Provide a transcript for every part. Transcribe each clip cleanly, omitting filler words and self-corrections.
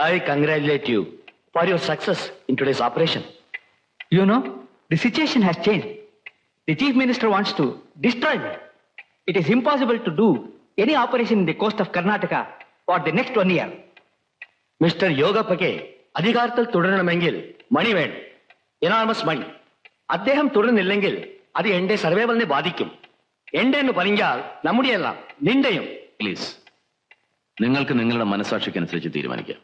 I congratulate you for your success in today's operation. You know, the situation has changed. The Chief Minister wants to destroy me. It is impossible to do any operation in the coast of Karnataka for the next 1 year. Mr. Yogapake, അധികാരത്തിൽ തുടരണമെങ്കിൽ മണി വേണം, enormous മണി. അദ്ദേഹം തുടരുന്നില്ലെങ്കിൽ അത് എന്റെ സർവൈവലിനെ ബാധിക്കും. എന്റെ എന്ന് പറഞ്ഞാൽ നമ്മുടെ എല്ലാം നിന്റെയും. പ്ലീസ്, നിങ്ങൾക്ക് നിങ്ങളുടെ മനസാക്ഷിക്കനുസരിച്ച് തീരുമാനിക്കാം.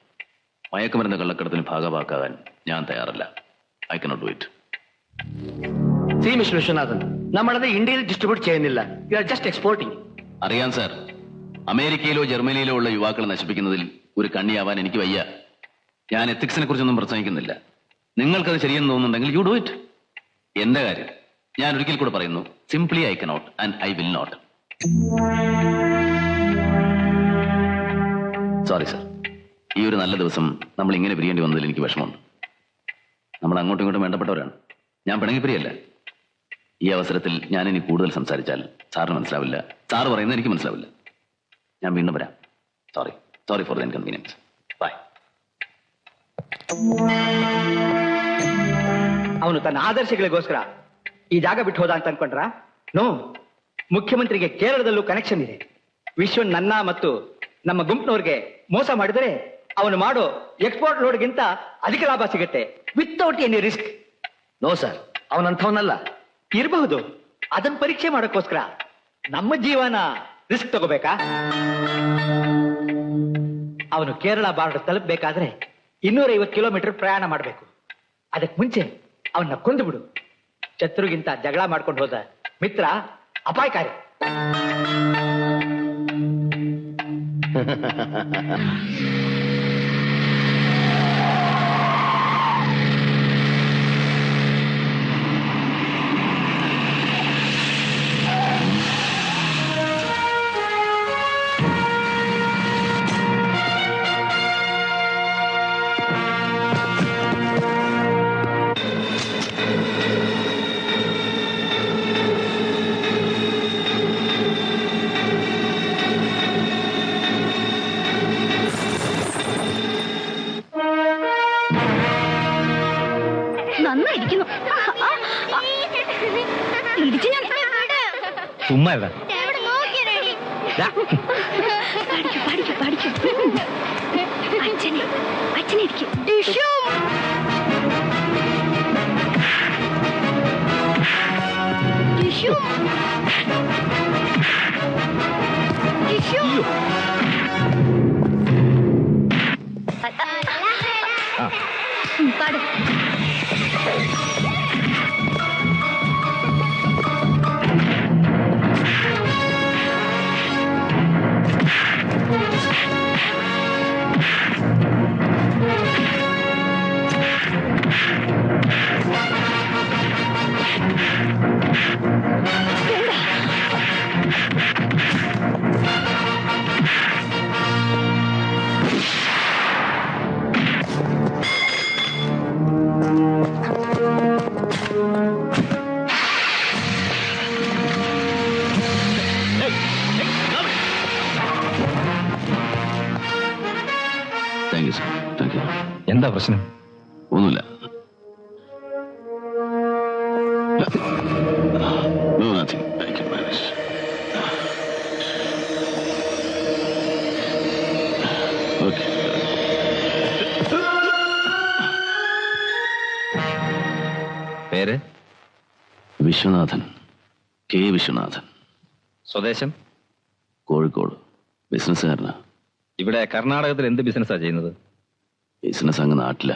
മയക്കുമരുന്ന് കള്ളക്കടത്തിന് ഭാഗമാക്കാൻ ഞാൻ തയ്യാറല്ല. I cannot do it. C mister Viswanathan, നമ്മളത് ഇന്ത്യയിൽ ഡിസ്ട്രിബ്യൂട്ട് ചെയ്യുന്നില്ല. You are just exporting. അറിയാം സാർ, അമേരിക്കയിലോ ജർമ്മനിയിലോ ഉള്ള യുവാക്കളെ നശിപ്പിക്കുന്നതിൽ ഒരു കണ്ണിയാവാൻ എനിക്ക് വയ്യ. ഞാൻ എത്തിക്സിനെ കുറിച്ചൊന്നും പ്രസംഗിക്കുന്നില്ല. നിങ്ങൾക്കത് ശരിയെന്ന് തോന്നുന്നുണ്ടെങ്കിൽ യു ഡു ഇറ്റ്. എന്റെ കാര്യം ഞാൻ ഒരിക്കൽ കൂടെ പറയുന്നു, simply I cannot and I will not. Sorry sir, ഈ ഒരു നല്ല ദിവസം നമ്മൾ ഇങ്ങനെ പിരിയേണ്ടി വന്നതിൽ എനിക്ക് വിഷമമുണ്ട്. നമ്മൾ അങ്ങോട്ടും ഇങ്ങോട്ടും വേണ്ടപ്പെട്ടവരാണ്. ഞാൻ പിണങ്ങി പിരിയല്ല. ഈ അവസരത്തിൽ ഞാൻ ഇനി കൂടുതൽ സംസാരിച്ചാൽ സാറിന് മനസ്സിലാവില്ല, സാറ് പറയുന്നത് എനിക്ക് മനസ്സിലാവില്ല. ഞാൻ വീണ്ടും വരാം. Sorry for the inconvenience. Bye. ಅವನು ತನ್ನ ಆದರ್ಶಗಳಿಗೋಸ್ಕರ ಈ ಜಾಗ ಬಿಟ್ಟು ಹೋದ ಅಂತ ಅನ್ಕೊಂಡ್ರ? ನೋ, ಮುಖ್ಯಮಂತ್ರಿಗೆ ಕೇರಳದಲ್ಲೂ ಕನೆಕ್ಷನ್ ಇದೆ. ವಿಶ್ವನ್ ನನ್ನ ಮತ್ತು ನಮ್ಮ ಗುಂಪಿನವ್ರಿಗೆ ಮೋಸ ಮಾಡಿದರೆ ಅವನು ಮಾಡೋ ಎಕ್ಸ್ಪೋರ್ಟ್ ಲೋಡ್ಗಿಂತ ಅಧಿಕ ಲಾಭ ಸಿಗುತ್ತೆ without any risk. No sir, ಅವನಂಥವನಲ್ಲ. ಇರಬಹುದು, ಅದನ್ನ ಪರೀಕ್ಷೆ ಮಾಡೋಕ್ಕೋಸ್ಕರ ನಮ್ಮ ಜೀವನ ರಿಸ್ಕ್ ತಗೋಬೇಕಾ? ಅವನು ಕೇರಳ ಬಾರ್ಡರ್ ತಲುಪಬೇಕಾದ್ರೆ 250 ಕಿಲೋಮೀಟರ್ ಪ್ರಯಾಣ ಮಾಡಬೇಕು. ಅದಕ್ಕೆ ಮುಂಚೆ ಅವನ್ನ ಕೊಂದು ಬಿಡು. ಶತ್ರುಗಿಂತ ಜಗಳ ಮಾಡ್ಕೊಂಡು ಹೋದ ಮಿತ್ರ ಅಪಾಯಕಾರಿ. ചുമ്മാ അച്ഛനിരിക്കും. പാട്. എന്താ പ്രശ്നം? ഒന്നുമില്ല. പേര്? വിശ്വനാഥൻ, കെ വിശ്വനാഥൻ. സ്വദേശം? കോഴിക്കോട്. ബിസിനസ്സുകാരനാ. ഇവിടെ കർണാടകത്തിൽ എന്ത് ബിസിനസ്സാ ചെയ്യുന്നത്? ബിസിനസ് അങ്ങ് നാട്ടില.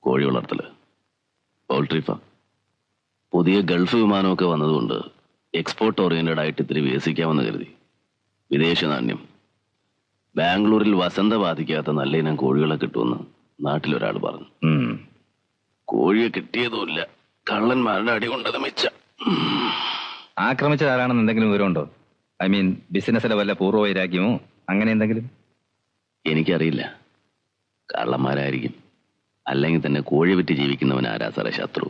കോഴി വളർത്തല്, പൗൾട്രി ഫാം. പുതിയ ഗൾഫ് വിമാനമൊക്കെ വന്നതുകൊണ്ട് എക്സ്പോർട്ട് ഓറിയന്റഡ് ആയിട്ട് ഇത്തിരി വികസിക്കാമെന്ന് കരുതി. വിദേശ നാണ്യം. ബാംഗ്ലൂരിൽ വസന്ത ബാധിക്കാത്ത നല്ല ഇനം കോഴികളെ കിട്ടുമെന്ന് നാട്ടിലൊരാൾ പറഞ്ഞു. കോഴിയെ കിട്ടിയതുമില്ല, കള്ളന്മാരുടെ അടി കൊണ്ടത് മിച്ച. ആക്രമിച്ചത് ആരാണെന്ന് എന്തെങ്കിലും വിവരമുണ്ടോ? ഐ മീൻ, ബിസിനസ്സിലെ വല്ല പൂർവ്വവൈരാഗ്യമോ അങ്ങനെ എന്തെങ്കിലും? എനിക്കറിയില്ല. കള്ളന്മാരായിരിക്കും, അല്ലെങ്കിൽ തന്നെ കോഴി വിറ്റ് ജീവിക്കുന്നവൻ ആരാ സാറേ ശത്രു?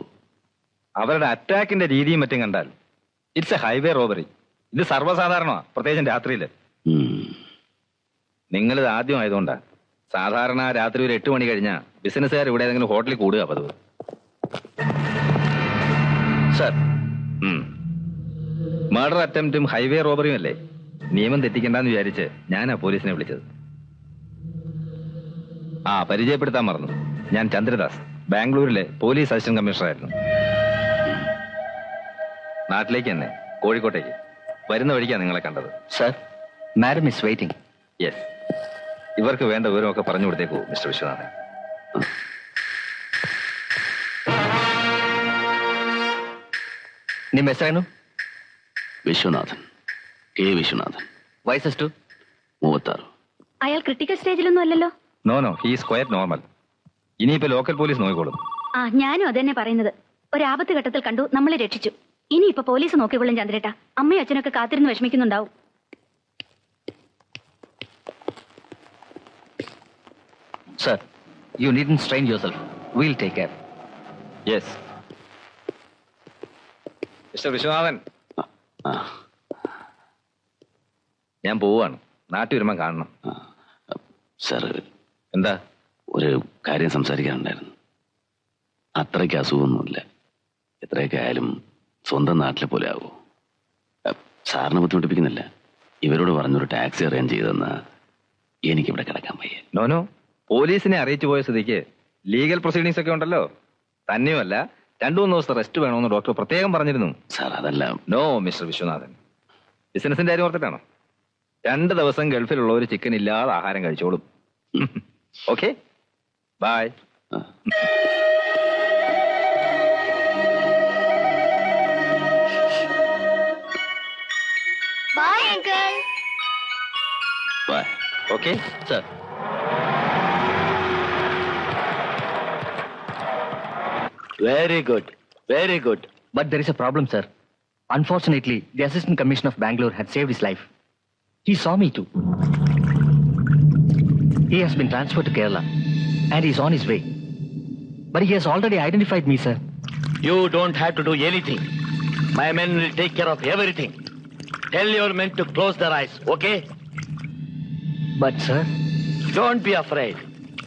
അവരുടെ അറ്റാക്കിന്റെ രീതിയും മറ്റും കണ്ടാൽ ഇറ്റ്സ് എ ഹൈവേ റോബറി. ഇത് സർവ്വസാധാരണമാണ്, പ്രത്യേകിച്ചും രാത്രിയില്. നിങ്ങളിത് ആദ്യമായതുകൊണ്ടാ സാധാരണ രാത്രി ഒരു 8 മണി കഴിഞ്ഞാൽ ബിസിനസ്സുകാർ ഇവിടെ ഏതെങ്കിലും ഹോട്ടലിൽ കൂടുക പതിവ്. സർ, മർഡർ അറ്റംപ്റ്റും ഹൈവേ റോബറിയും അല്ലേ? നിയമം തെറ്റിക്കണ്ടെന്ന് വിചാരിച്ച് ഞാനാ പോലീസിനെ വിളിച്ചത്. പരിചയപ്പെടുത്താൻ മറന്നു. ഞാൻ ചന്ദ്രദാസ്, ബാംഗ്ലൂരിലെ പോലീസ് അസിസ്റ്റന്റ് കമ്മീഷണറായിരുന്നു. നാട്ടിലേക്ക് തന്നെ, കോഴിക്കോട്ടേക്ക് വരുന്ന വഴിക്കാണ് നിങ്ങളെ കണ്ടത്. Sir, madam is waiting. Yes, ഇവർക്ക് വേണ്ട വിവരമൊക്കെ പറഞ്ഞു കൊടുത്തേക്കൂ മിസ്റ്റർ വിശ്വനാഥൻ. ನಿಮ್ಮ ಹೆಸರೇನು? വിശ്വനാഥൻ, കെ വിശ്വനാഥൻ. വയസ്സെಷ್ಟು? 36. അയാൾ ക്രിട്ടിക്കൽ സ്റ്റേജിലൊന്നും അല്ലല്ലോ. No he's quite normal. ഇനിയിപ്പോ ലോക്കൽ പോലീസ് നോക്കിക്കോളും. ഞാനും അതന്നെ പറയുന്നത്. ഒരു ആപത്ത് ഘട്ടത്തിൽ കണ്ടു, നമ്മളെ രക്ഷിച്ചു. ഇനി ഇപ്പൊ പോലീസ് നോക്കിക്കൊള്ളും ചന്ദ്രേട്ടാ. അമ്മയും അച്ഛനൊക്കെ കാത്തിരുന്ന് വിഷമിക്കുന്നുണ്ടാവും. Sir, you needn't strain yourself. Will take care. Yes mister Viswanathan, ഞാൻ പോവാണ്. നാട്ടിൽ വരുമ്പം കാണണം. സാർ, എന്താ? ഒരു കാര്യം സംസാരിക്കാനുണ്ടായിരുന്നു. അത്രയ്ക്ക് അസുഖമൊന്നുമില്ല. എത്രയൊക്കെ ആയാലും സ്വന്തം നാട്ടിലെ പോലെ ആവൂ. സാറിനെ ബുദ്ധിമുട്ടിപ്പിക്കുന്നില്ല. ഇവരോട് പറഞ്ഞൊരു ടാക്സി അറേഞ്ച് ചെയ്തെന്ന് എനിക്കിവിടെ കിടക്കാൻ വയ്യ. നോ പോലീസിനെ അറിയിച്ചു പോയ സ്ഥിതിക്ക് ലീഗൽ പ്രൊസീഡിങ്സ് ഒക്കെ ഉണ്ടല്ലോ. തന്നെയുമല്ല, 2-3 ദിവസത്തെ റെസ്റ്റ് വേണമെന്ന് ഡോക്ടർ പ്രത്യേകം പറഞ്ഞിരുന്നു. സാർ, അതല്ല. നോ മിസ്റ്റർ വിശ്വനാഥൻ, ബിസിനസിന്റെ കാര്യം ഓർത്തിട്ടാണോ? 2 ദിവസം ഗൾഫിലുള്ളവർ ചിക്കൻ ഇല്ലാതെ ആഹാരം കഴിച്ചോളും. Okay, bye. Bye uncle. Bye. Okay sir, very good, very good. but there is a problem, sir. Unfortunately, the Assistant Commissioner of Bangalore had saved his life. He saw me too. He has been transferred to Kerala and he is on his way. But he has already identified me, sir. You don't have to do anything. My men will take care of everything. Tell your men to close their eyes, okay? But, sir, Don't be afraid.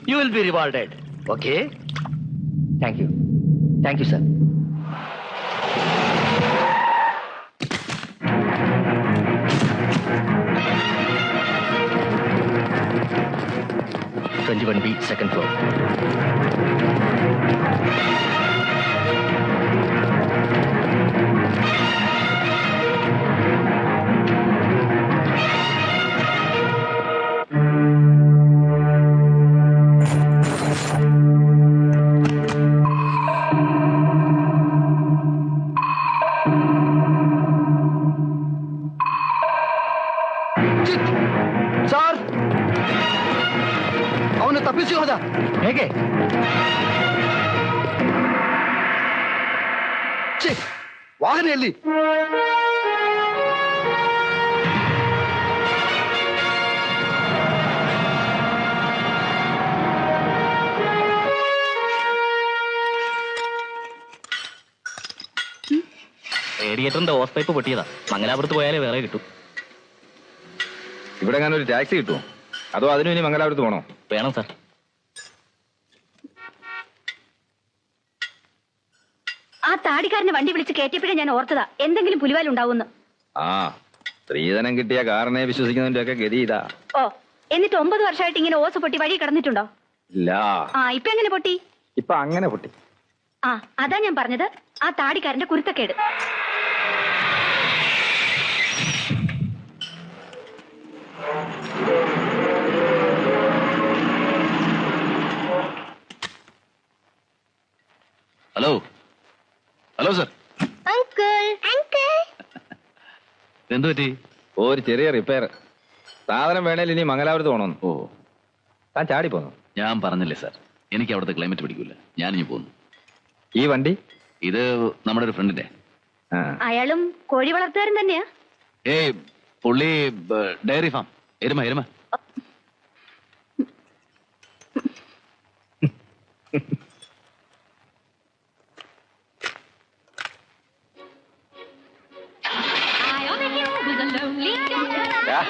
You will be rewarded, okay? thank you. Thank you, sir. #21B, second floor. Sir, ಅವನು ತಪ್ಪಿಸಿ ಹೋದ. ಹೇಗೆ? ವಾಹನ ಎಲ್ಲಿ? റേഡിയേറ്ററിന്റെ of pipe പൊട്ടിയതാ. മംഗലാപുരത്ത് പോയാലേ വേറെ കിട്ടും. ഇവിടെ ഞാൻ ഒരു ടാക്സി കിട്ടുമോ? അതോ അതിനും ഇനി മംഗലാപുരത്ത് പോകണോ? വേണം സാർ. ആ താടിക്കാരനെ വണ്ടി വിളിച്ച് കയറ്റിയപ്പോഴേ ഞാൻ ഓർത്തതാ എന്തെങ്കിലും പുലിവാലുണ്ടാവുമെന്ന്. സ്ത്രീധനം കിട്ടിയ കാരനെ വിശ്വസിക്കുന്നതിന്റെ ഒക്കെ ഗതി ഇതാ. എന്നിട്ട് 9 വർഷമായിട്ട് ഇങ്ങനെ ഓസ് പൊട്ടി വഴി കിടന്നിട്ടുണ്ടോ? ഇല്ല. ഇപ്പൊ എങ്ങനെ പൊട്ടി? ഇപ്പൊ അങ്ങനെ പൊട്ടി. അതാ ഞാൻ പറഞ്ഞത്, ആ താടിക്കാരന്റെ കുരുത്തക്കേട്. Hello, hello sir. എന്തു പറ്റി? ഒരു ചെറിയ റിപ്പയർ. സാധനം വേണേൽ ഇനി മംഗലാപുരത്ത് പോകണമെന്ന്. താൻ ചാടി പോന്നു. ഞാൻ പറഞ്ഞില്ലേ സാർ, എനിക്ക് അവിടുത്തെ ക്ലൈമറ്റ് പിടിക്കൂല. ഞാനിനി പോന്നു. ഈ വണ്ടി ഇത് നമ്മുടെ ഒരു ഫ്രണ്ടിന്റെ. അയാളും കോഴി വളർത്തുകാരൻ തന്നെയാ? പുള്ളി ഡയറി ഫാം. എരുമ. I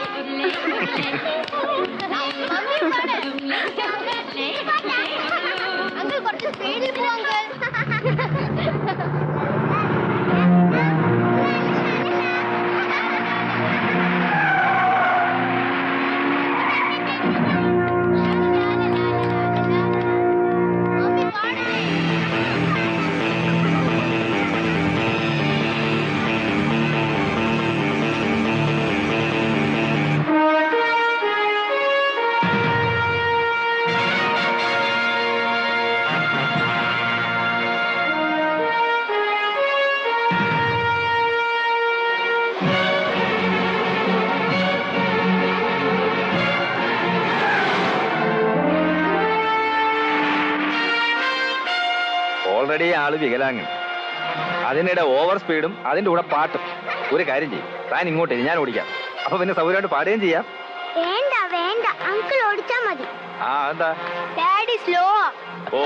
സ്പീഡിൽ പോവാങ്കൾ. ഓൾറെഡി ആള് വികലാങ്ങൻ, അതിനിടെ ഓവർ സ്പീഡും അതിന്റെ കൂടെ പാട്ടും. ഒരു കാര്യം ചെയ്യും, താൻ ഇങ്ങോട്ട് ഞാൻ ഓടിക്കാം, അപ്പൊ പിന്നെ സൗകര്യമായിട്ട് പാടുകയും ചെയ്യാം. വേണ്ട വേണ്ട, അങ്കിൾ ഓടിച്ചാ മതി. ആ എന്താ ഡാഡി സ്ലോ. ഓ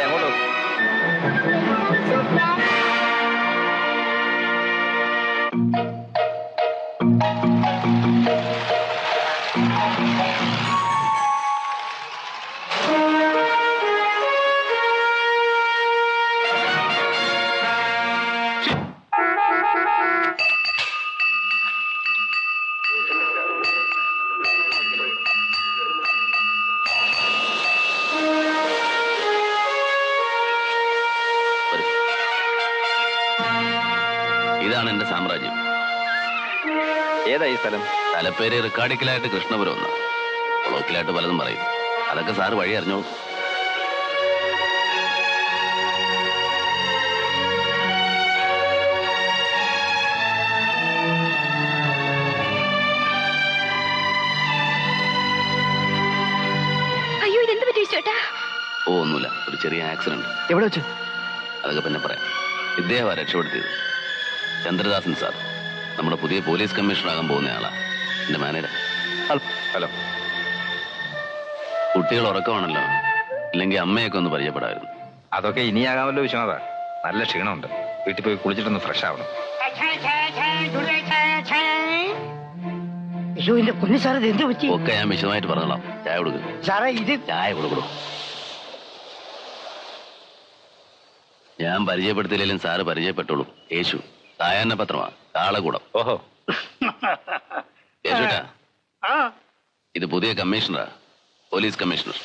അങ്ങോട്ട് ഇതാണ് എന്റെ സാമ്രാജ്യം. ഏതാ ഈ സ്ഥലം? തലപ്പേര് റിക്കാർഡിക്കലായിട്ട് കൃഷ്ണപുരം ഒന്ന്, കൊളോക്കിലായിട്ട് പലതും പറയും. അതൊക്കെ സാറ് വഴി അറിഞ്ഞോളൂ. അയ്യോ, ഇതെന്ത് പറ്റി ചേട്ടാ? ഓ ഒന്നുമില്ല, ഒരു ചെറിയ ആക്സിഡന്റ്. എവിടെ വെച്ച്? അതൊക്കെ പിന്നെ പറയാം. ഇദ്ദേഹമാണ് രക്ഷപ്പെടുത്തിയത്. ചന്ദ്രദാസൻ സാർ, നമ്മുടെ പുതിയ പോലീസ് കമ്മീഷണറാകാൻ പോകുന്ന ആളാ, എന്റെ മാനേജർ. ഹലോ. കുട്ടികൾ ഉറക്കമാണല്ലോ, ഇല്ലെങ്കിൽ അമ്മയൊക്കെ ഒന്ന് പരിചയപ്പെടായിരുന്നു. അതൊക്കെ ഇനിയാകാമല്ലോ വിശ്വനാഥ. നല്ല ക്ഷീണമുണ്ട്, വീട്ടിൽ പോയി കുളിച്ചിട്ടൊന്ന് ഫ്രഷ് ആവണം. അയ്യോ എന്റെ പൊന്നു സാറേ, ഇത് എന്ത് പറ്റി? ഒക്കെ ഞാൻ വിശദമായിട്ട് പറഞ്ഞോളാം. ചായ കൊടുക്കും. സാറേ ഇത് ചായ കൊടുക്കണോ? ഞാൻ പരിചയപ്പെടുത്തില്ലെങ്കിലും സാറ് പരിചയപ്പെട്ടോളൂ. യേശു, സായാഹ്ന പത്രമാ, കാളകൂടം. ഓഹോ. യേശുട്ടാ, ഇത് പുതിയ കമ്മീഷണറാ, പോലീസ് കമ്മീഷണർ.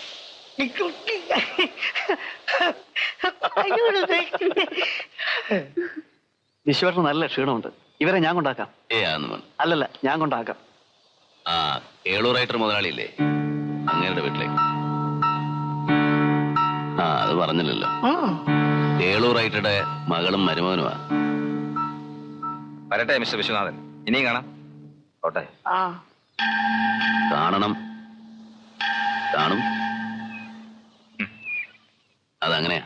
വിശ്വാസം നല്ല ക്ഷീണമുണ്ട്. ഇവരെ ഞാൻ കൊണ്ടാക്കാം. ആന്ന് വേണം. അല്ലല്ല, ഞാൻ കൊണ്ടാക്കാം. ആ കേളൂർ റൈറ്റർ മുതലാളിയില്ലേ, അങ്ങേരുടെ വീട്ടിലേക്ക്. ആ അത് പറഞ്ഞില്ലല്ലോ. കേളൂർ റൈറ്ററുടെ മകളും മരുമകനുമാ. വരട്ടെ മിസ്റ്റർ വിശ്വനാഥൻ, ഇനിയും കാണാം. ഓട്ടെ. കാണണം, കാണും. അതങ്ങനെയാ.